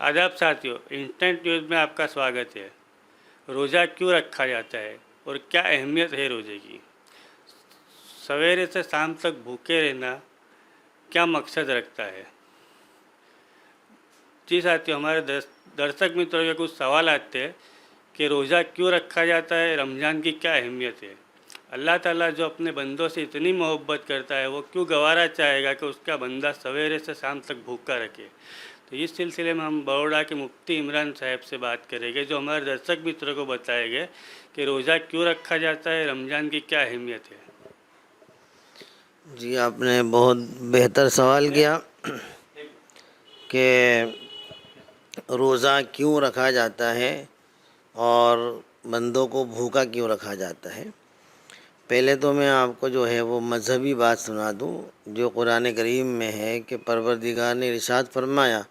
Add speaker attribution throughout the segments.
Speaker 1: आदाब साथियों, instant news में आपका स्वागत है। रोज़ा क्यों रखा जाता है और क्या अहमियत है रोज़े की? सवेरे से शाम तक भूखे रहना क्या मकसद रखता है? जी साथियों, हमारे दर्शक मित्रों के कुछ सवाल आते हैं कि रोज़ा क्यों रखा जाता है, रमज़ान की क्या अहमियत है। अल्लाह ताला जो अपने बंदों से इतनी मोहब्बत करता है, वो क्यों गवारा चाहेगा कि उसका बंदा सवेरे से शाम तक भूखा रखे। तो इस सिलसिले में हम बड़ौदा के मुफ्ती इमरान साहब से बात करेंगे, जो हमारे दर्शक मित्रों को बताएंगे कि रोज़ा क्यों रखा जाता है, रमज़ान की क्या अहमियत है।
Speaker 2: जी, आपने बहुत बेहतर सवाल किया कि रोज़ा क्यों रखा जाता है और बंदों को भूखा क्यों रखा जाता है। पहले तो मैं आपको जो है वो मजहबी बात सुना दूँ, जो कुरान करीम में है कि परवरदिगार ने इरशाद फरमाया,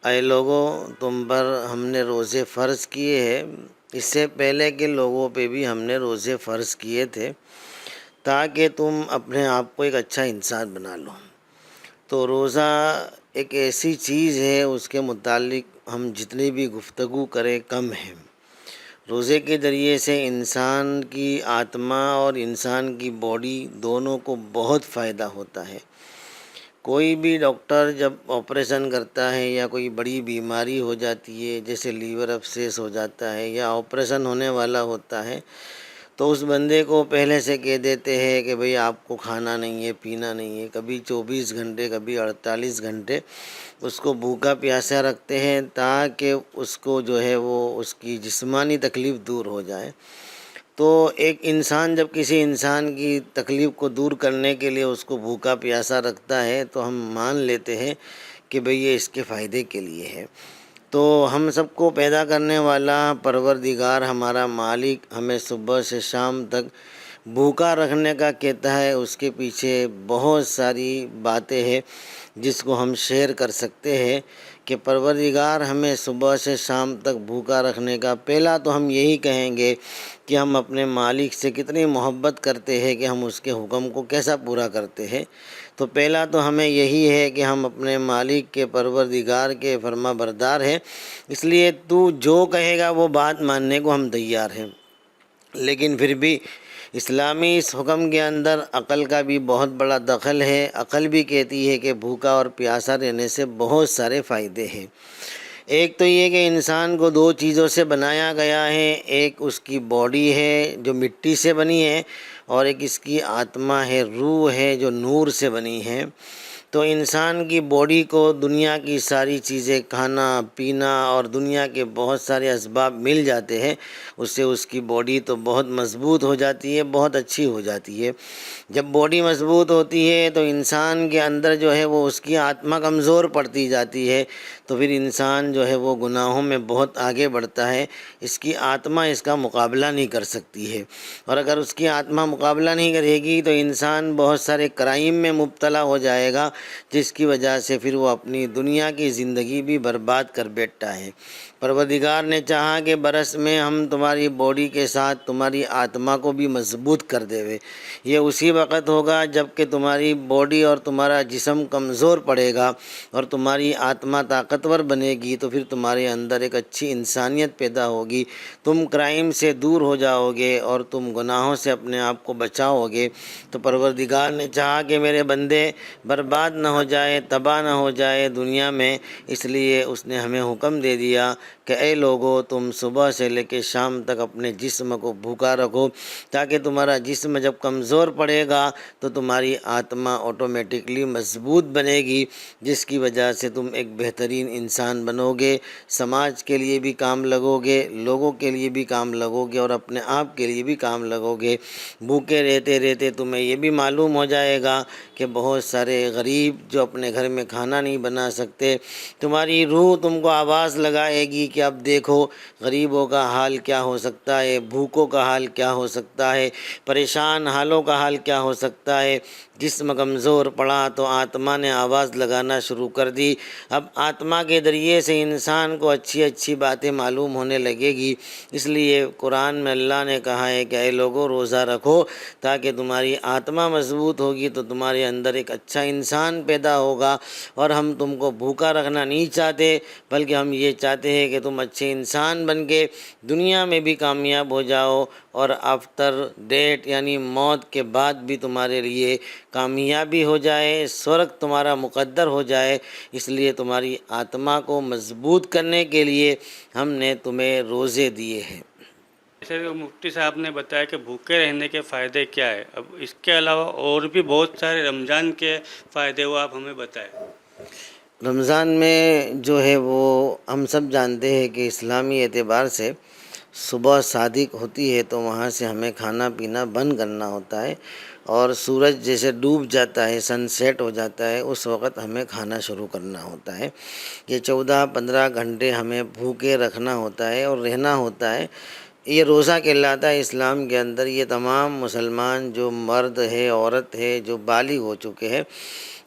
Speaker 2: ऐ लोगों, तुम पर हमने रोज़े फ़र्ज़ किए हैं, इससे पहले के लोगों पे भी हमने रोज़े फ़र्ज़ किए थे ताकि तुम अपने आप को एक अच्छा इंसान बना लो। तो रोज़ा एक ऐसी चीज़ है, उसके मुतालिक हम जितनी भी गुफ्तगू करें कम है। रोज़े के ज़रिए से इंसान की आत्मा और इंसान की बॉडी दोनों को बहुत फ़ायदा होता है। कोई भी डॉक्टर जब ऑपरेशन करता है या कोई बड़ी बीमारी हो जाती है, जैसे लीवर अब्सेस हो जाता है या ऑपरेशन होने वाला होता है, तो उस बंदे को पहले से कह देते हैं कि भाई आपको खाना नहीं है, पीना नहीं है। कभी 24 घंटे, कभी 48 घंटे उसको भूखा प्यासा रखते हैं ताकि उसको जो है वो उसकी जिस्मानी तकलीफ़ दूर हो जाए। तो एक इंसान जब किसी इंसान की तकलीफ़ को दूर करने के लिए उसको भूखा प्यासा रखता है, तो हम मान लेते हैं कि भाई ये इसके फ़ायदे के लिए है। तो हम सबको पैदा करने वाला परवरदिगार हमारा मालिक हमें सुबह से शाम तक भूखा रखने का कहता है। उसके पीछे बहुत सारी बातें हैं जिसको हम शेयर कर सकते हैं कि परवरदिगार हमें सुबह से शाम तक भूखा रखने का, पहला तो हम यही कहेंगे कि हम अपने मालिक से कितनी मोहब्बत करते हैं कि हम उसके हुक्म को कैसा पूरा करते हैं। तो पहला तो हमें यही है कि हम अपने मालिक के, परवरदिगार के फर्मा बरदार हैं, इसलिए तू जो कहेगा वो बात मानने को हम तैयार हैं। लेकिन फिर भी इस्लामी इस हुक्म के अंदर अक़ल का भी बहुत बड़ा दखल है। अक़ल भी कहती है कि भूखा और प्यासा रहने से बहुत सारे फ़ायदे हैं। एक तो ये कि इंसान को दो चीज़ों से बनाया गया है, एक उसकी बॉडी है जो मिट्टी से बनी है, और एक इसकी आत्मा है, रूह है जो नूर से बनी है। तो इंसान की बॉडी को दुनिया की सारी चीज़ें, खाना पीना और दुनिया के बहुत सारे असबाब मिल जाते हैं, उससे उसकी बॉडी तो बहुत मज़बूत हो जाती है, बहुत अच्छी हो जाती है। जब बॉडी मज़बूत होती है तो इंसान के अंदर जो है वो उसकी आत्मा कमज़ोर पड़ती जाती है, तो फिर इंसान जो है वो गुनाहों में बहुत आगे बढ़ता है। इसकी आत्मा इसका मुकाबला नहीं कर सकती है, और अगर उसकी आत्मा मुकाबला नहीं करेगी तो इंसान बहुत सारे क्राइम में मुब्तला हो जाएगा, जिसकी वजह से फिर वो अपनी दुनिया की ज़िंदगी भी बर्बाद कर बैठता है। परवरदिगार ने चाहा कि बरस में हम तुम्हारी बॉडी के साथ तुम्हारी आत्मा को भी मजबूत कर देवे। ये उसी वक़्त होगा जब कि तुम्हारी बॉडी और तुम्हारा जिस्म कमज़ोर पड़ेगा और तुम्हारी आत्मा ताकतवर बनेगी, तो फिर तुम्हारे अंदर एक अच्छी इंसानियत पैदा होगी, तुम क्राइम से दूर हो जाओगे और तुम गुनाहों से अपने आप को बचाओगे। तो परवरदिगार ने चाहा कि मेरे बंदे बर्बाद न हो जाए, तबाह न हो जाए दुनिया में, इसलिए उसने हमें हुक्म दे दिया कि ऐ लोगो, तुम सुबह से लेकर शाम तक अपने जिस्म को भूखा रखो, ताकि तुम्हारा जिस्म जब कमज़ोर पड़ेगा तो तुम्हारी आत्मा ऑटोमेटिकली मजबूत बनेगी, जिसकी वजह से तुम एक बेहतरीन इंसान बनोगे, समाज के लिए भी काम लगोगे, लोगों के लिए भी काम लगोगे और अपने आप के लिए भी काम लगोगे। भूखे रहते रहते तुम्हें ये भी मालूम हो जाएगा कि बहुत सारे गरीब जो अपने घर में खाना नहीं बना सकते, तुम्हारी रूह तुमको आवाज़ लगाएगी कि अब देखो गरीबों का हाल क्या हो सकता है, भूखों का हाल क्या हो सकता है, परेशान हालों का हाल क्या हो सकता है। जिस्म कमज़ोर पड़ा तो आत्मा ने आवाज़ लगाना शुरू कर दी। अब आत्मा के ज़रिए से इंसान को अच्छी अच्छी बातें मालूम होने लगेगी। इसलिए कुरान में अल्लाह ने कहा है कि ऐ लोगों, रोज़ा रखो ताकि तुम्हारी आत्मा मजबूत होगी तो तुम्हारे अंदर एक अच्छा इंसान انسان پیدا ہوگا اور ہم تم کو بھوکا رکھنا نہیں چاہتے، بلکہ ہم یہ چاہتے ہیں کہ تم اچھے انسان بن کے دنیا میں بھی کامیاب ہو جاؤ اور آفٹر ڈیتھ یعنی موت کے بعد بھی تمہارے لیے کامیابی ہو جائے، سورگ تمہارا مقدر ہو جائے۔ اس لیے تمہاری آتما کو مضبوط کرنے کے لیے ہم نے تمہیں روزے دیے ہیں۔
Speaker 1: جیسے کہ مفتی صاحب نے بتایا کہ بھوکے رہنے کے فائدے کیا ہے، اب اس کے علاوہ اور بھی بہت سارے رمضان کے فائدے وہ آپ ہمیں بتائیں۔
Speaker 2: رمضان میں جو ہے وہ ہم سب جانتے ہیں کہ اسلامی اعتبار سے صبح صادق ہوتی ہے تو وہاں سے ہمیں کھانا پینا بند کرنا ہوتا ہے، اور سورج جیسے ڈوب جاتا ہے، سن سیٹ ہو جاتا ہے، اس وقت ہمیں کھانا شروع کرنا ہوتا ہے۔ یہ 14-15 گھنٹے ہمیں بھوکے رکھنا ہوتا ہے اور رہنا ہوتا ہے۔ یہ روزہ کہلاتا ہے اسلام کے اندر۔ یہ تمام مسلمان جو مرد ہے، عورت ہے، جو بالغ ہو چکے ہیں،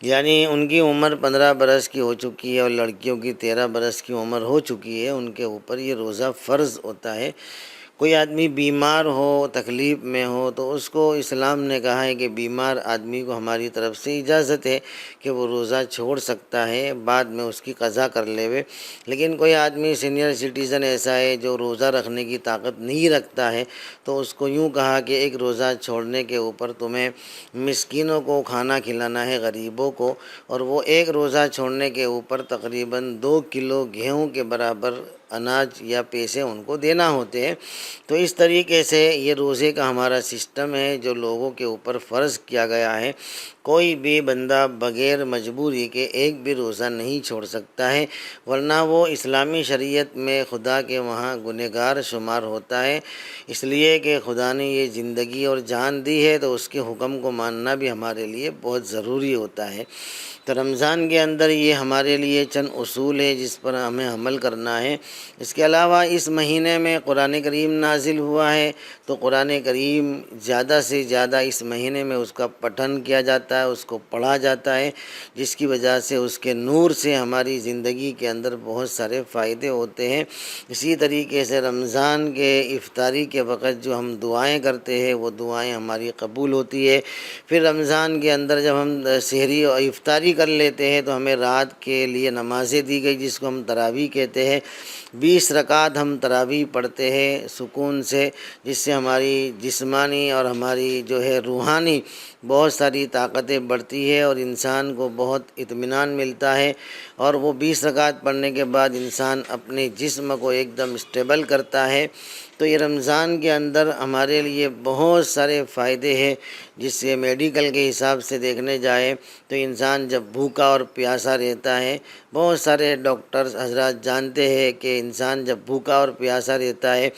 Speaker 2: یعنی ان کی عمر 15 برس کی ہو چکی ہے اور لڑکیوں کی 13 برس کی عمر ہو چکی ہے، ان کے اوپر یہ روزہ فرض ہوتا ہے۔ کوئی آدمی بیمار ہو، تکلیف میں ہو، تو اس کو اسلام نے کہا ہے کہ بیمار آدمی کو ہماری طرف سے اجازت ہے کہ وہ روزہ چھوڑ سکتا ہے، بعد میں اس کی قضا کر لے۔ لیکن کوئی آدمی سینئر سٹیزن ایسا ہے جو روزہ رکھنے کی طاقت نہیں رکھتا ہے، تو اس کو یوں کہا کہ ایک روزہ چھوڑنے کے اوپر تمہیں مسکینوں کو کھانا کھلانا ہے، غریبوں کو، اور وہ ایک روزہ چھوڑنے کے اوپر تقریباً 2 کلو گیہوں کے برابر اناج یا پیسے ان کو دینا ہوتے ہیں۔ تو اس طریقے سے یہ روزے کا ہمارا سسٹم ہے جو لوگوں کے اوپر فرض کیا گیا ہے۔ کوئی بھی بندہ بغیر مجبوری کے ایک بھی روزہ نہیں چھوڑ سکتا ہے، ورنہ وہ اسلامی شریعت میں خدا کے وہاں گنہگار شمار ہوتا ہے۔ اس لیے کہ خدا نے یہ زندگی اور جان دی ہے تو اس کے حکم کو ماننا بھی ہمارے لیے بہت ضروری ہوتا ہے۔ تو رمضان کے اندر یہ ہمارے لیے چند اصول ہے جس پر ہمیں عمل کرنا ہے۔ اس کے علاوہ اس مہینے میں قرآن کریم نازل ہوا ہے، تو قرآن کریم زیادہ سے زیادہ اس مہینے میں اس کا پٹھن کیا جاتا ہے، اس کو پڑھا جاتا ہے، جس کی وجہ سے اس کے نور سے ہماری زندگی کے اندر بہت سارے فائدے ہوتے ہیں۔ اسی طریقے سے رمضان کے افطاری کے وقت جو ہم دعائیں کرتے ہیں وہ دعائیں ہماری قبول ہوتی ہے۔ پھر رمضان کے اندر جب ہم سحری اور افطاری کر لیتے ہیں تو ہمیں رات کے لیے نمازیں دی گئی جس کو ہم تراویح کہتے ہیں۔ 20 رکعت ہم تراویح پڑھتے ہیں سکون سے، جس سے ہماری جسمانی اور ہماری جو ہے روحانی بہت ساری طاقتیں بڑھتی ہے اور انسان کو بہت اطمینان ملتا ہے، اور وہ 20 رکعت پڑھنے کے بعد انسان اپنے جسم کو ایک دم اسٹیبل کرتا ہے۔ تو یہ رمضان کے اندر ہمارے لیے بہت سارے فائدے ہیں، جس سے میڈیکل کے حساب سے دیکھنے جائے تو انسان جب بھوکا اور پیاسا رہتا ہے، بہت سارے ڈاکٹرز حضرات جانتے ہیں کہ انسان جب بھوکا اور پیاسا رہتا ہے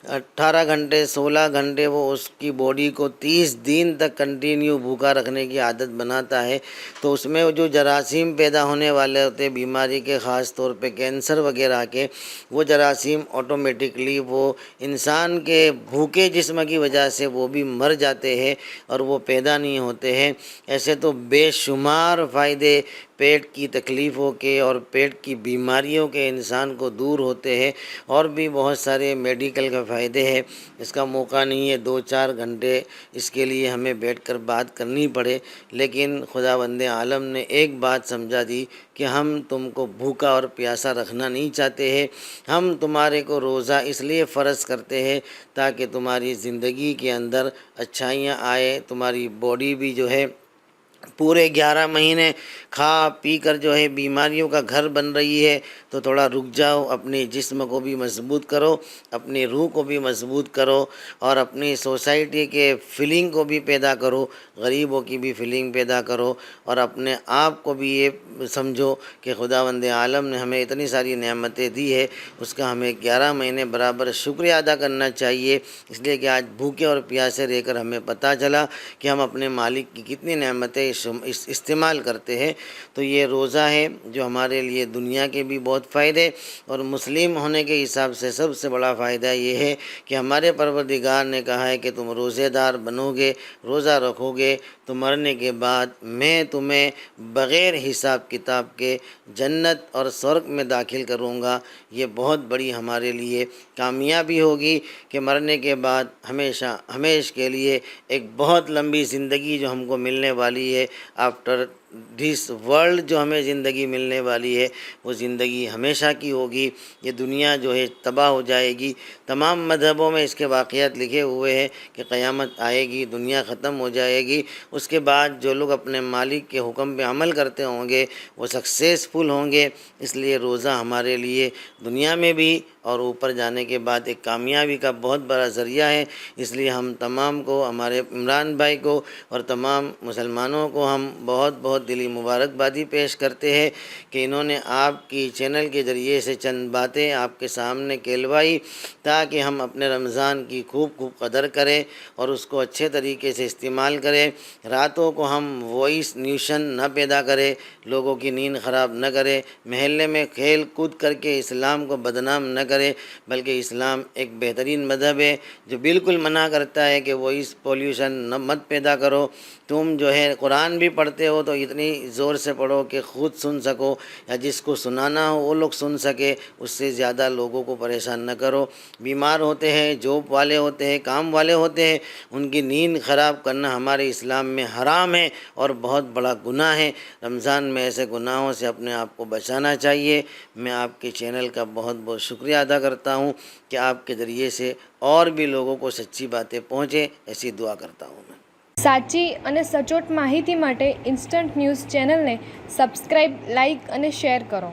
Speaker 2: 18 گھنٹے 16 گھنٹے وہ اس کی باڈی کو 30 دن تک کنٹینیو بھوکا رکھنے کی عادت بناتا ہے، تو اس میں جو جراثیم پیدا ہونے والے ہوتے ہیں بیماری کے، خاص طور پہ کینسر وغیرہ کے، وہ جراثیم آٹومیٹکلی وہ انسان کے بھوکے جسم کی وجہ سے وہ بھی مر جاتے ہیں اور وہ پیدا نہیں ہوتے ہیں۔ ایسے تو بے شمار فائدے پیٹ کی تکلیفوں کے اور پیٹ کی بیماریوں کے انسان کو دور ہوتے ہیں، اور بھی بہت سارے میڈیکل کے فائدے ہیں۔ اس کا موقع نہیں ہے 2-4 گھنٹے اس کے لیے ہمیں بیٹھ کر بات کرنی پڑے، لیکن خداوند عالم نے ایک بات سمجھا دی کہ ہم تم کو بھوکا اور پیاسا رکھنا نہیں چاہتے ہیں، ہم تمہارے کو روزہ اس لیے فرض کرتے ہیں تاکہ تمہاری زندگی کے اندر اچھائیاں آئے، تمہاری باڈی بھی جو ہے پورے 11 مہینے کھا پی کر جو ہے بیماریوں کا گھر بن رہی ہے، تو تھوڑا رک جاؤ، اپنے جسم کو بھی مضبوط کرو، اپنی روح کو بھی مضبوط کرو، اور اپنی سوسائٹی کے فیلنگ کو بھی پیدا کرو، غریبوں کی بھی فیلنگ پیدا کرو، اور اپنے آپ کو بھی یہ سمجھو کہ خداوند عالم نے ہمیں اتنی ساری نعمتیں دی ہے، اس کا ہمیں 11 مہینے برابر شکریہ ادا کرنا چاہیے، اس لیے کہ آج بھوکے اور پیاسے رہ کر ہمیں پتہ چلا کہ ہم اپنے مالک کی کتنی نعمتیں استعمال کرتے ہیں۔ تو یہ روزہ ہے جو ہمارے لیے دنیا کے بھی بہت فائدے، اور مسلم ہونے کے حساب سے سب سے بڑا فائدہ یہ ہے کہ ہمارے پروردگار نے کہا ہے کہ تم روزے دار بنو گے، روزہ رکھو گے تو مرنے کے بعد میں تمہیں بغیر حساب کتاب کے جنت اور سورگ میں داخل کروں گا۔ یہ بہت بڑی ہمارے لیے کامیابی ہوگی کہ مرنے کے بعد ہمیشہ کے لیے ایک بہت لمبی زندگی جو ہم کو ملنے والی ہے آفٹر दिस वर्ल्ड जो हमें ज़िंदगी मिलने वाली है वो ज़िंदगी हमेशा की होगी। ये दुनिया जो है तबाह हो जाएगी। तमाम मज़हबों में इसके वाक़यात लिखे हुए हैं कि क़यामत आएगी, दुनिया ख़त्म हो जाएगी। उसके बाद जो लोग अपने मालिक के हुक्म पे अमल करते होंगे वो सक्सेसफुल होंगे। इसलिए रोज़ा हमारे लिए दुनिया में भी और ऊपर जाने के बाद एक कामयाबी का बहुत बड़ा ज़रिया है। इसलिए हम तमाम को, हमारे इमरान भाई को और तमाम मुसलमानों को हम बहुत बहुत दिली मुबारकबादी पेश करते हैं कि इन्होंने आपकी चैनल के ज़रिए से चंद बातें आपके सामने कहलवाई ताकि हम अपने रमज़ान की खूब खूब कदर करें और उसको अच्छे तरीके से इस्तेमाल करें। रातों को हम वॉइस न्यूशन न पैदा करें, लोगों की नींद ख़राब न करें, महल्ले में खेल कूद करके इस्लाम को बदनाम न करें, बल्कि इस्लाम एक बेहतरीन मज़हब है जो बिल्कुल मना करता है कि वॉइस पॉल्यूशन न मत पैदा करो। तुम जो है कुरान भी पढ़ते हो तो इतनी ज़ोर से पढ़ो कि खुद सुन सको या जिसको सुनाना हो वो लोग सुन सके, उससे ज़्यादा लोगों को परेशान न करो। बीमार होते हैं, जॉब वाले होते हैं, काम वाले होते हैं, उनकी नींद ख़राब करना हमारे इस्लाम में हराम है और बहुत बड़ा गुनाह है। रमज़ान में ऐसे गुनाहों से अपने आप को बचाना चाहिए। मैं आपके चैनल का बहुत बहुत शुक्रिया अदा करता हूँ कि आपके ज़रिए से और भी लोगों को सच्ची बातें पहुँचे, ऐसी दुआ करता हूँ मैं।
Speaker 3: સાચી અને સચોટ માહિતી માટે ઇન્સ્ટન્ટ ન્યૂઝ ચેનલને સબસ્ક્રાઇબ, લાઇક અને શેર કરો.